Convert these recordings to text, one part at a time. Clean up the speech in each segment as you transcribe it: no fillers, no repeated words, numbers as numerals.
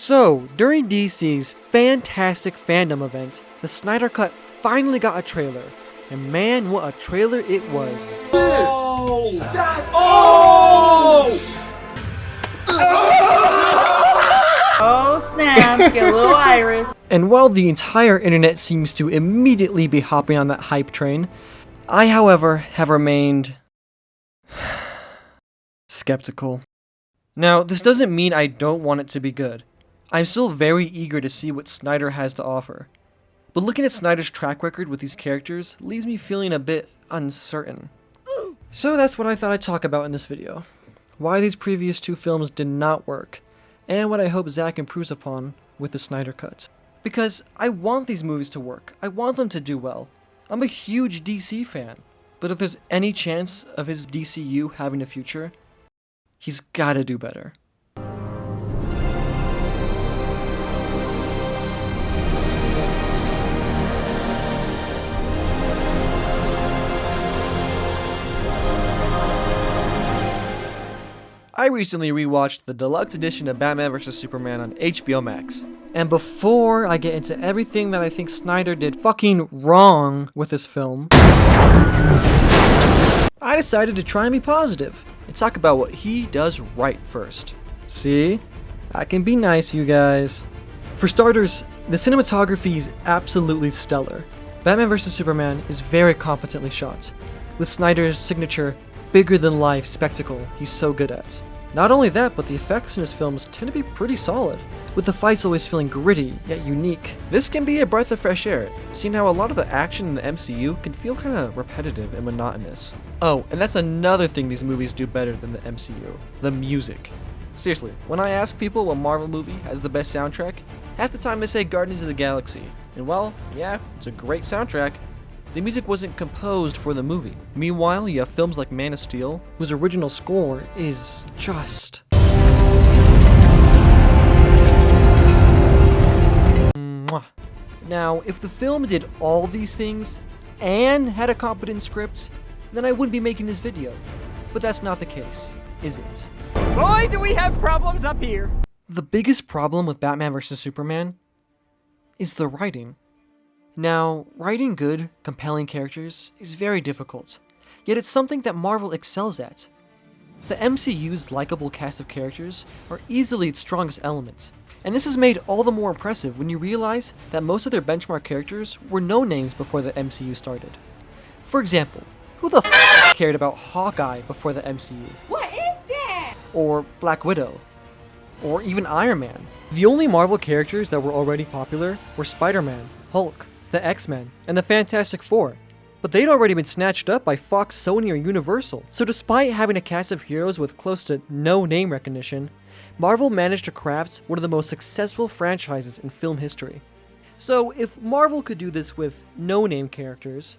So, during DC's fantastic fandom event, the Snyder-cut finally got a trailer, and man, what a trailer it was. Oh! Stop! Oh! Oh snap, get a little iris. And while the entire internet seems to immediately be hopping on that hype train, I, however, have remained skeptical. Now, this doesn't mean I don't want it to be good. I'm still very eager to see what Snyder has to offer. But looking at Snyder's track record with these characters leaves me feeling a bit uncertain. So that's what I thought I'd talk about in this video. Why these previous two films did not work, and what I hope Zack improves upon with the Snyder Cut. Because I want these movies to work, I want them to do well. I'm a huge DC fan, but if there's any chance of his DCU having a future, he's gotta do better. I recently rewatched the deluxe edition of Batman vs Superman on HBO Max. And before I get into everything that I think Snyder did fucking wrong with this film, I decided to try and be positive and talk about what he does right first. See? I can be nice, you guys. For starters, the cinematography is absolutely stellar. Batman vs Superman is very competently shot, with Snyder's signature bigger-than-life spectacle he's so good at. Not only that, but the effects in his films tend to be pretty solid, with the fights always feeling gritty, yet unique. This can be a breath of fresh air, seeing how a lot of the action in the MCU can feel kinda repetitive and monotonous. Oh, and that's another thing these movies do better than the MCU, the music. Seriously, when I ask people what Marvel movie has the best soundtrack, half the time they say Guardians of the Galaxy. And well, yeah, it's a great soundtrack. The music wasn't composed for the movie. Meanwhile, you have films like Man of Steel, whose original score is just... Mwah. Now, if the film did all these things and had a competent script, then I wouldn't be making this video. But that's not the case, is it? Boy, do we have problems up here! The biggest problem with Batman vs Superman is the writing. Now, writing good, compelling characters is very difficult, yet it's something that Marvel excels at. The MCU's likable cast of characters are easily its strongest element, and this is made all the more impressive when you realize that most of their benchmark characters were no-names before the MCU started. For example, who the f*** cared about Hawkeye before the MCU? What is that? Or Black Widow? Or even Iron Man? The only Marvel characters that were already popular were Spider-Man, Hulk, the X-Men, and the Fantastic Four, but they'd already been snatched up by Fox, Sony, or Universal. So despite having a cast of heroes with close to no name recognition, Marvel managed to craft one of the most successful franchises in film history. So if Marvel could do this with no-name characters,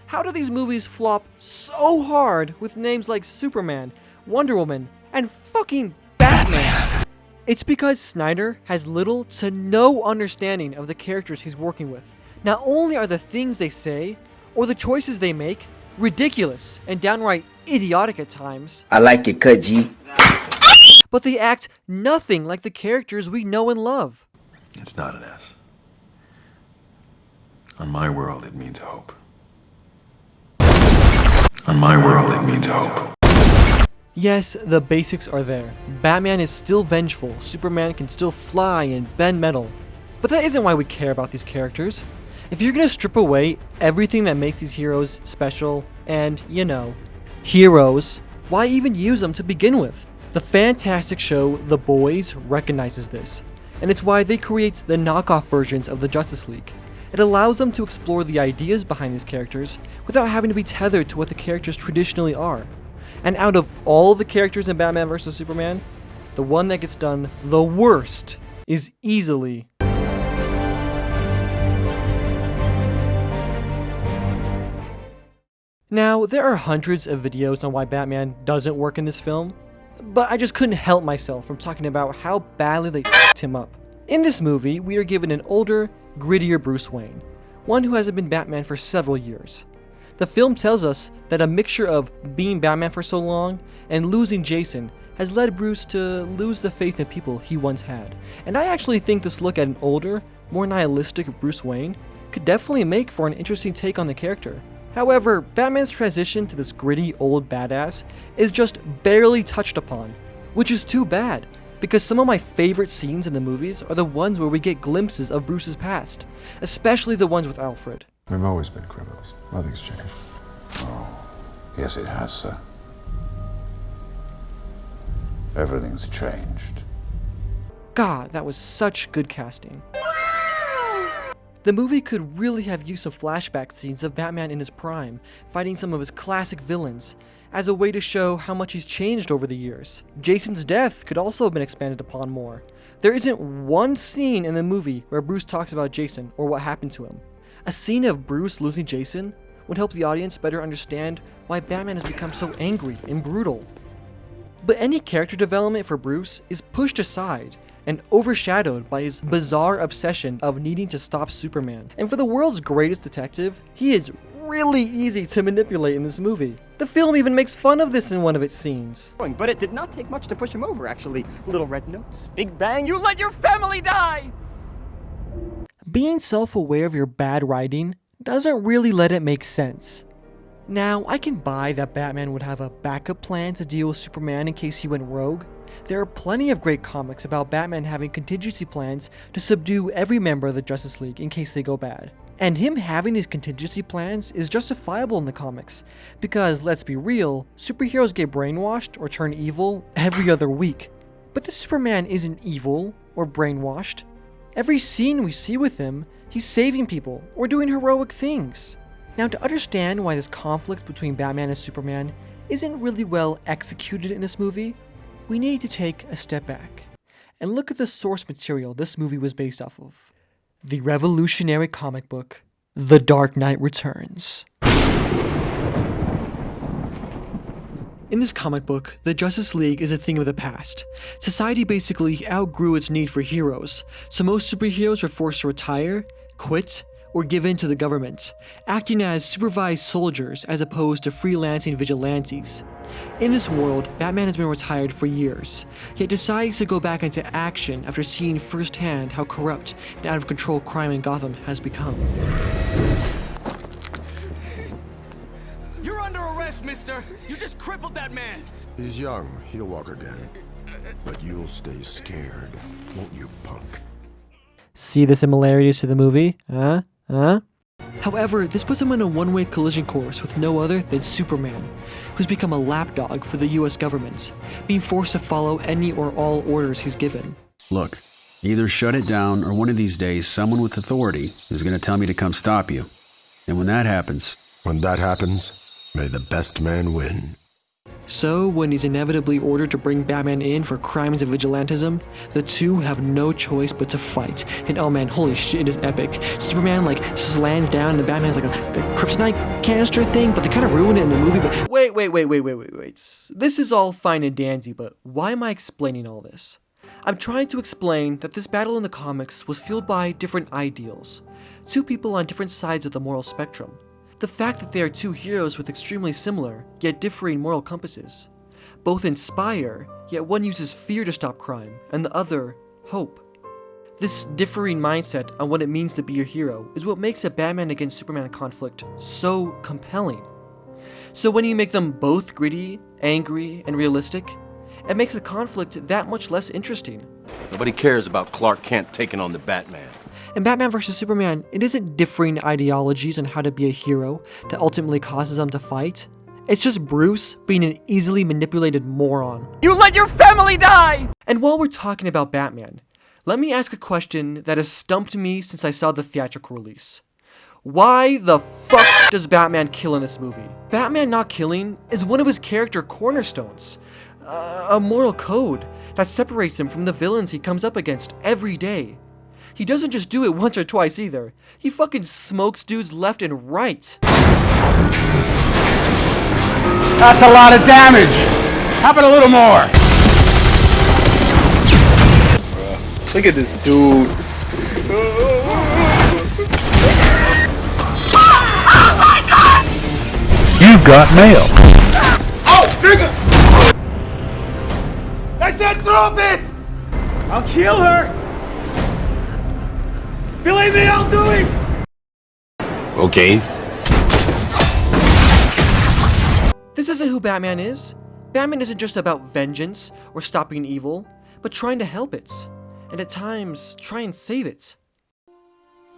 how do these movies flop so hard with names like Superman, Wonder Woman, and fucking Batman? It's because Snyder has little to no understanding of the characters he's working with. Not only are the things they say, or the choices they make, ridiculous and downright idiotic at times, I like it, cut G. but they act nothing like the characters we know and love. It's not an S. On my world, it means hope. On my world, it means hope. Yes, the basics are there. Batman is still vengeful, Superman can still fly and bend metal. But that isn't why we care about these characters. If you're gonna strip away everything that makes these heroes special and, you know, heroes, why even use them to begin with? The fantastic show The Boys recognizes this, and it's why they create the knockoff versions of the Justice League. It allows them to explore the ideas behind these characters without having to be tethered to what the characters traditionally are. And out of all the characters in Batman vs Superman, the one that gets done the worst is easily Now, there are hundreds of videos on why Batman doesn't work in this film, but I just couldn't help myself from talking about how badly they f***ed him up. In this movie, we are given an older, grittier Bruce Wayne, one who hasn't been Batman for several years. The film tells us that a mixture of being Batman for so long and losing Jason has led Bruce to lose the faith in people he once had. And I actually think this look at an older, more nihilistic Bruce Wayne could definitely make for an interesting take on the character. However, Batman's transition to this gritty old badass is just barely touched upon, which is too bad, because some of my favorite scenes in the movies are the ones where we get glimpses of Bruce's past, especially the ones with Alfred. We've always been criminals. Nothing's changed. Oh, yes it has, sir. Everything's changed. God, that was such good casting. The movie could really have used some flashback scenes of Batman in his prime, fighting some of his classic villains, as a way to show how much he's changed over the years. Jason's death could also have been expanded upon more. There isn't one scene in the movie where Bruce talks about Jason or what happened to him. A scene of Bruce losing Jason would help the audience better understand why Batman has become so angry and brutal. But any character development for Bruce is pushed aside and overshadowed by his bizarre obsession of needing to stop Superman. And for the world's greatest detective, he is really easy to manipulate in this movie. The film even makes fun of this in one of its scenes. But it did not take much to push him over, actually. Little red notes, big bang, you let your family die! Being self-aware of your bad writing doesn't really let it make sense. Now, I can buy that Batman would have a backup plan to deal with Superman in case he went rogue. There are plenty of great comics about Batman having contingency plans to subdue every member of the Justice League in case they go bad. And him having these contingency plans is justifiable in the comics, because let's be real, superheroes get brainwashed or turn evil every other week. But this Superman isn't evil or brainwashed. Every scene we see with him, he's saving people or doing heroic things. Now, to understand why this conflict between Batman and Superman isn't really well executed in this movie, we need to take a step back and look at the source material this movie was based off of. The revolutionary comic book, The Dark Knight Returns. In this comic book, the Justice League is a thing of the past. Society basically outgrew its need for heroes, so most superheroes were forced to retire, quit, or give in to the government, acting as supervised soldiers as opposed to freelancing vigilantes. In this world, Batman has been retired for years, yet decides to go back into action after seeing firsthand how corrupt and out of control crime in Gotham has become. You're under arrest, mister! You just crippled that man! He's young. He'll walk again. But you'll stay scared, won't you, punk? See the similarities to the movie? However, this puts him on a one-way collision course with no other than Superman, who's become a lapdog for the US government, being forced to follow any or all orders he's given. Look, either shut it down or one of these days someone with authority is going to tell me to come stop you. And when that happens, may the best man win. So, when he's inevitably ordered to bring Batman in for crimes of vigilantism, the two have no choice but to fight. And oh man, holy shit, it is epic. Superman just lands down and the Batman's like a kryptonite canister thing, but they kind of ruin it in the movie. But wait. This is all fine and dandy, but why am I explaining all this? I'm trying to explain that this battle in the comics was fueled by different ideals. Two people on different sides of the moral spectrum. The fact that they are two heroes with extremely similar, yet differing moral compasses. Both inspire, yet one uses fear to stop crime, and the other, hope. This differing mindset on what it means to be a hero is what makes a Batman against Superman conflict so compelling. So when you make them both gritty, angry, and realistic, it makes the conflict that much less interesting. Nobody cares about Clark Kent taking on the Batman. In Batman vs. Superman, it isn't differing ideologies on how to be a hero that ultimately causes them to fight. It's just Bruce being an easily manipulated moron. You let your family die! And while we're talking about Batman, let me ask a question that has stumped me since I saw the theatrical release. Why the fuck does Batman kill in this movie? Batman not killing is one of his character cornerstones. A moral code that separates him from the villains he comes up against every day. He doesn't just do it once or twice either. He fucking smokes dudes left and right. That's a lot of damage! How about a little more? Look at this dude. You've got mail. Oh, nigga! Stop it! I'll kill her! Believe me, I'll do it! Okay. This isn't who Batman is. Batman isn't just about vengeance or stopping evil, but trying to help it. And at times, try and save it.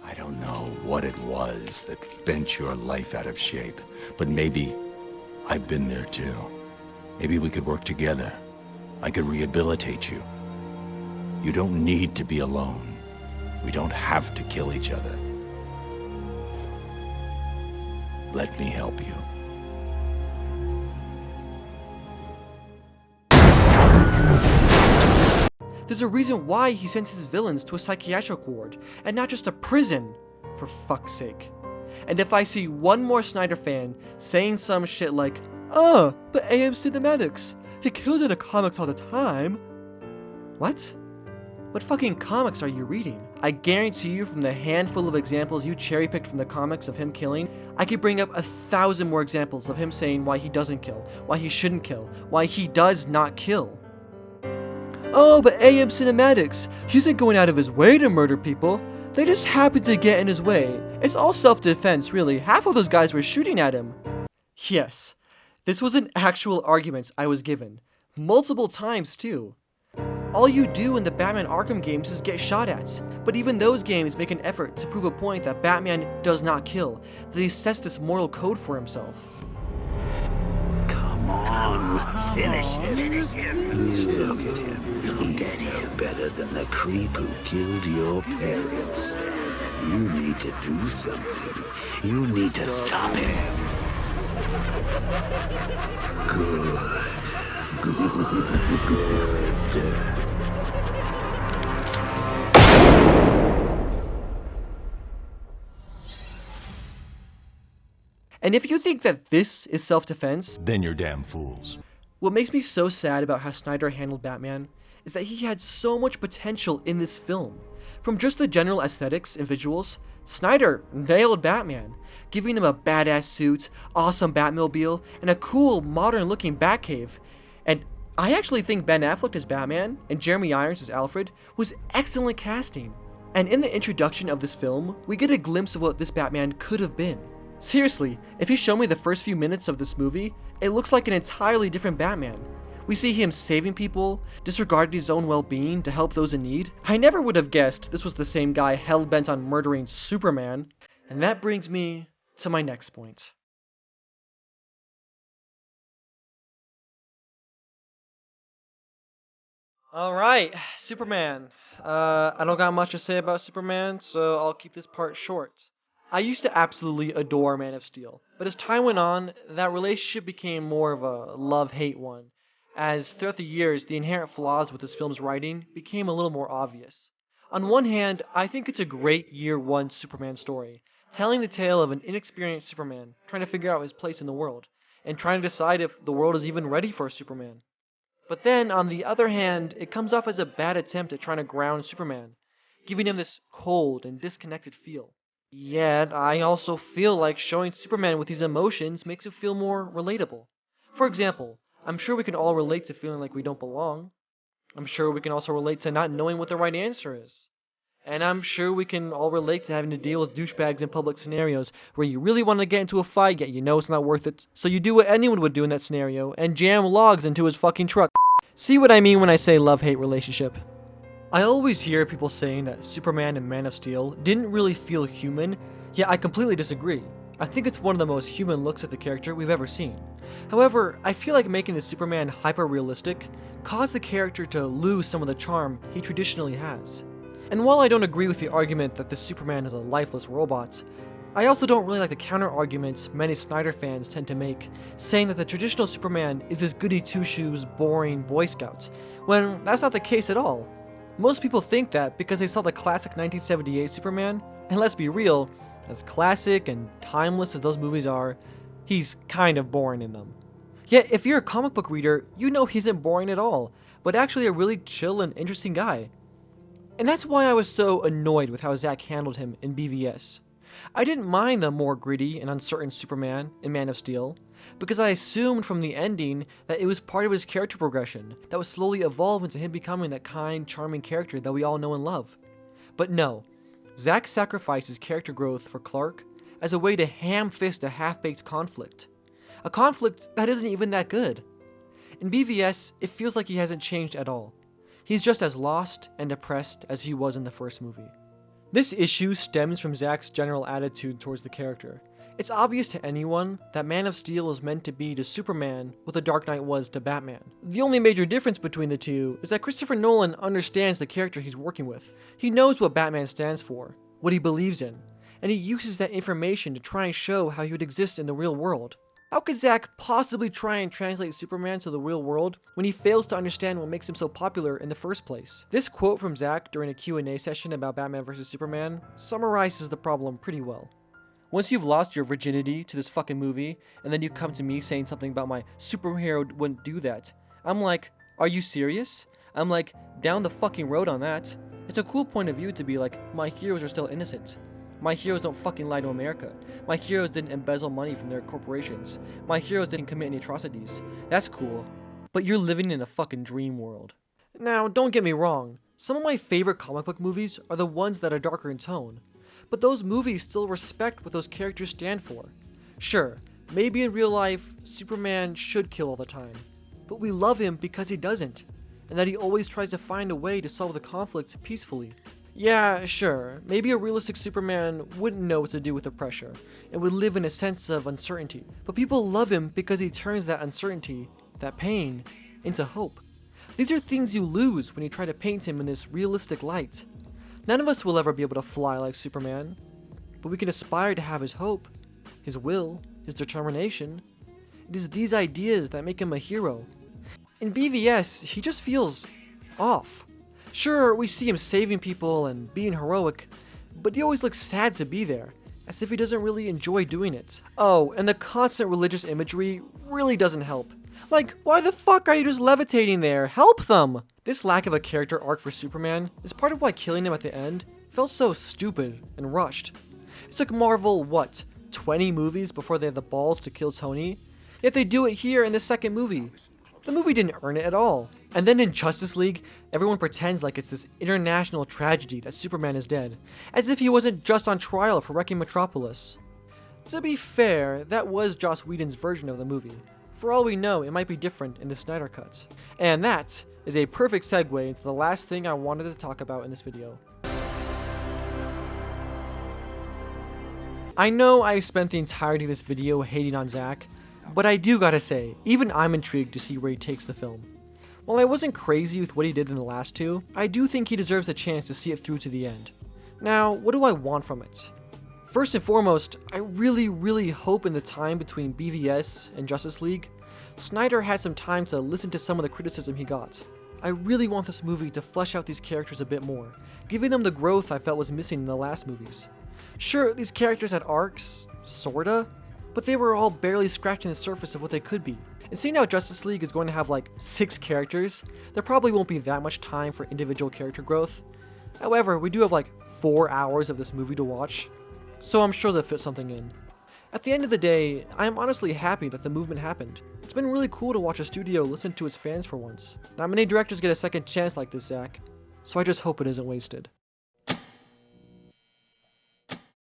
I don't know what it was that bent your life out of shape, but maybe I've been there too. Maybe we could work together. I could rehabilitate you. You don't need to be alone. We don't have to kill each other. Let me help you. There's a reason why he sends his villains to a psychiatric ward, and not just a prison, for fuck's sake. And if I see one more Snyder fan saying some shit like, but AM Cinematics, he kills in the comics all the time. What? What fucking comics are you reading? I guarantee you from the handful of examples you cherry-picked from the comics of him killing, I could bring up 1,000 more examples of him saying why he doesn't kill, why he shouldn't kill, why he does not kill. Oh, but AM Cinematics, he isn't going out of his way to murder people. They just happened to get in his way. It's all self-defense, really. Half of those guys were shooting at him. Yes, this was an actual argument I was given. Multiple times, too. All you do in the Batman Arkham games is get shot at. But even those games make an effort to prove a point that Batman does not kill, that he sets this moral code for himself. Come on, finish him. Look at him. He'll get him better than the creep who killed your parents. You need to do something. You need to stop him. Good. And if you think that this is self-defense, then you're damn fools. What makes me so sad about how Snyder handled Batman is that he had so much potential in this film. From just the general aesthetics and visuals, Snyder nailed Batman, giving him a badass suit, awesome Batmobile, and a cool, modern-looking Batcave. And I actually think Ben Affleck as Batman and Jeremy Irons as Alfred was excellent casting. And in the introduction of this film, we get a glimpse of what this Batman could have been. Seriously, if you show me the first few minutes of this movie, it looks like an entirely different Batman. We see him saving people, disregarding his own well-being to help those in need. I never would have guessed this was the same guy hell-bent on murdering Superman. And that brings me to my next point. Alright, Superman. I don't got much to say about Superman, so I'll keep this part short. I used to absolutely adore Man of Steel, but as time went on, that relationship became more of a love-hate one, as throughout the years, the inherent flaws with this film's writing became a little more obvious. On one hand, I think it's a great Year One Superman story, telling the tale of an inexperienced Superman trying to figure out his place in the world, and trying to decide if the world is even ready for a Superman. But then, on the other hand, it comes off as a bad attempt at trying to ground Superman, giving him this cold and disconnected feel. Yet, I also feel like showing Superman with these emotions makes it feel more relatable. For example, I'm sure we can all relate to feeling like we don't belong. I'm sure we can also relate to not knowing what the right answer is. And I'm sure we can all relate to having to deal with douchebags in public scenarios where you really want to get into a fight yet you know it's not worth it, so you do what anyone would do in that scenario and jam logs into his fucking truck. See what I mean when I say love-hate relationship? I always hear people saying that Superman and Man of Steel didn't really feel human, yet I completely disagree. I think it's one of the most human looks at the character we've ever seen. However, I feel like making the Superman hyper-realistic caused the character to lose some of the charm he traditionally has. And while I don't agree with the argument that this Superman is a lifeless robot, I also don't really like the counter-arguments many Snyder fans tend to make, saying that the traditional Superman is this goody-two-shoes, boring Boy Scout, when that's not the case at all. Most people think that because they saw the classic 1978 Superman, and let's be real, as classic and timeless as those movies are, he's kind of boring in them. Yet, if you're a comic book reader, you know he isn't boring at all, but actually a really chill and interesting guy. And that's why I was so annoyed with how Zack handled him in BVS. I didn't mind the more gritty and uncertain Superman in Man of Steel, because I assumed from the ending that it was part of his character progression that would slowly evolve into him becoming that kind, charming character that we all know and love. But no, Zack sacrifices character growth for Clark as a way to ham-fist a half-baked conflict. A conflict that isn't even that good. In BVS, it feels like he hasn't changed at all. He's just as lost and depressed as he was in the first movie. This issue stems from Zack's general attitude towards the character. It's obvious to anyone that Man of Steel is meant to be to Superman what The Dark Knight was to Batman. The only major difference between the two is that Christopher Nolan understands the character he's working with. He knows what Batman stands for, what he believes in, and he uses that information to try and show how he would exist in the real world. How could Zack possibly try and translate Superman to the real world when he fails to understand what makes him so popular in the first place? This quote from Zack during a Q&A session about Batman vs. Superman summarizes the problem pretty well. Once you've lost your virginity to this fucking movie, and then you come to me saying something about my superhero wouldn't do that, I'm like, are you serious? I'm like, down the fucking road on that. It's a cool point of view to be like, my heroes are still innocent. My heroes don't fucking lie to America. My heroes didn't embezzle money from their corporations. My heroes didn't commit any atrocities. That's cool. But you're living in a fucking dream world. Now, don't get me wrong. Some of my favorite comic book movies are the ones that are darker in tone. But those movies still respect what those characters stand for. Sure, maybe in real life, Superman should kill all the time. But we love him because he doesn't. And that he always tries to find a way to solve the conflict peacefully. Yeah, sure, maybe a realistic Superman wouldn't know what to do with the pressure, and would live in a sense of uncertainty. But people love him because he turns that uncertainty, that pain, into hope. These are things you lose when you try to paint him in this realistic light. None of us will ever be able to fly like Superman, but we can aspire to have his hope, his will, his determination. It is these ideas that make him a hero. In BVS, he just feels off. Sure, we see him saving people and being heroic, but he always looks sad to be there, as if he doesn't really enjoy doing it. Oh, and the constant religious imagery really doesn't help. Like, why the fuck are you just levitating there? Help them! This lack of a character arc for Superman is part of why killing him at the end felt so stupid and rushed. It took Marvel, what, 20 movies before they had the balls to kill Tony? Yet they do it here in the second movie. The movie didn't earn it at all. And then in Justice League, everyone pretends like it's this international tragedy that Superman is dead, as if he wasn't just on trial for wrecking Metropolis. To be fair, that was Joss Whedon's version of the movie. For all we know, it might be different in the Snyder-cut. And that is a perfect segue into the last thing I wanted to talk about in this video. I know I spent the entirety of this video hating on Zack, but I do gotta say, even I'm intrigued to see where he takes the film. While I wasn't crazy with what he did in the last two, I do think he deserves a chance to see it through to the end. Now, what do I want from it? First and foremost, I really hope in the time between BVS and Justice League, Snyder had some time to listen to some of the criticism he got. I really want this movie to flesh out these characters a bit more, giving them the growth I felt was missing in the last movies. Sure, these characters had arcs, sorta, but they were all barely scratching the surface of what they could be. And seeing how Justice League is going to have like 6 characters, there probably won't be that much time for individual character growth. However, we do have like 4 hours of this movie to watch, so I'm sure they'll fit something in. At the end of the day, I am honestly happy that the movement happened. It's been really cool to watch a studio listen to its fans for once. Not many directors get a second chance like this, Zack, so I just hope it isn't wasted.